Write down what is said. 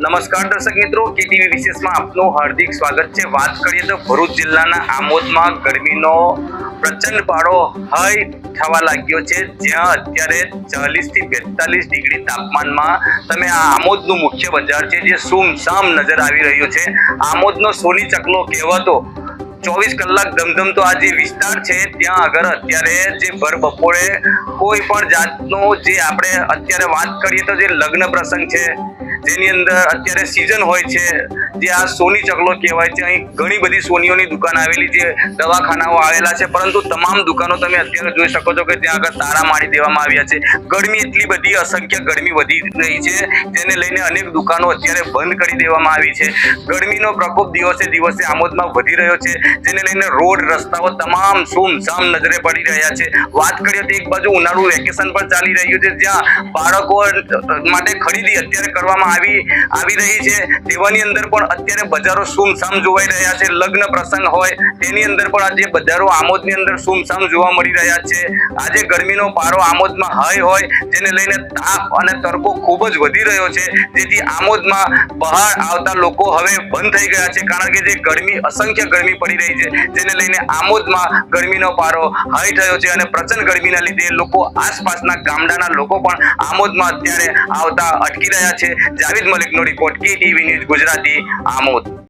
નમસ્કાર દર્શક મિત્રો, કેટીવી વિશેષમાં આપનું હાર્દિક સ્વાગત છે। વાત કરીએ તો ભરૂચ જિલ્લાના આમોદમાં ગરમીનો પ્રચંડ પારો હાઈ થવા લાગ્યો છે, જ્યાં અત્યારે 40 થી 42 ડિગ્રી તાપમાનમાં તમે આ આમોદનું મુખ્ય બજાર છે જે સુમસામ નજર આવી રહ્યો છે। આમોદનો સોની ચકલો કહેવાતો 24 કલાક ધમધમતો આ જે વિસ્તાર છે ત્યાં આગળ અત્યારે જે ભર બપોરે કોઈ પણ જાતનો જે આપણે અત્યારે વાત કરીએ તો જે લગ્ન પ્રસંગ છે જેની અંદર અત્યારે સીઝન હોય છે, જે આ સોની ચકલો કહેવાય છે। અહીં ઘણી બધી સોનીઓની દુકાન આવેલી છે, દવાખાનાઓ આવેલા છે, પરંતુ તમામ દુકાનો તમે અત્યારે જોઈ શકો છો કે ત્યાં આગળ તાળા મારી દેવામાં આવ્યા છે। ગરમી એટલી બધી અસંખ્ય ગરમી વધી રહી છે, જેને લઈને અનેક દુકાનો અત્યારે બંધ કરી દેવામાં આવી છે। ગરમીનો પ્રકોપ દિવસે દિવસે આમોદમાં વધી રહ્યો છે, જેને લઈને રોડ રસ્તાઓ તમામ સુમસામ નજરે પડી રહ્યા છે। વાત કરીએ તો એક બાજુ ઉનાળુ વેકેશન પણ ચાલી રહ્યું છે, જ્યાં બાળકો માટે ખરીદી અત્યારે કરવામાં આવી રહી છે, તેવાની અંદર પણ અત્યારે બજારો સુમસામ જોવાઈ રહ્યા છે। લગ્ન પ્રસંગ હોય તેની અંદર પણ આજે બજારો આમોદની અંદર સુમસામ જોવા મળી રહ્યા છે। આજે ગરમીનો પારો આમોદમાં હાઈ હોય, જેને લઈને તાપ અને તડકો ખૂબ જ વધી રહ્યો છે, જેથી આમોદમાં બહાર આવતા લોકો હવે બંધ થઈ ગયા છે, કારણ કે જે ગરમી અસંખ્ય ગરમી પડી રહી છે, જેને લઈને આમોદમાં ગરમીનો પારો હાઈ થયો છે અને પ્રચંડ ગરમીના લીધે લોકો આસપાસના ગામડાના લોકો પણ આમોદમાં અત્યારે આવતા અટકી રહ્યા છે। જાવેદ મલિકનો report, KTV news Gujarati, Amod.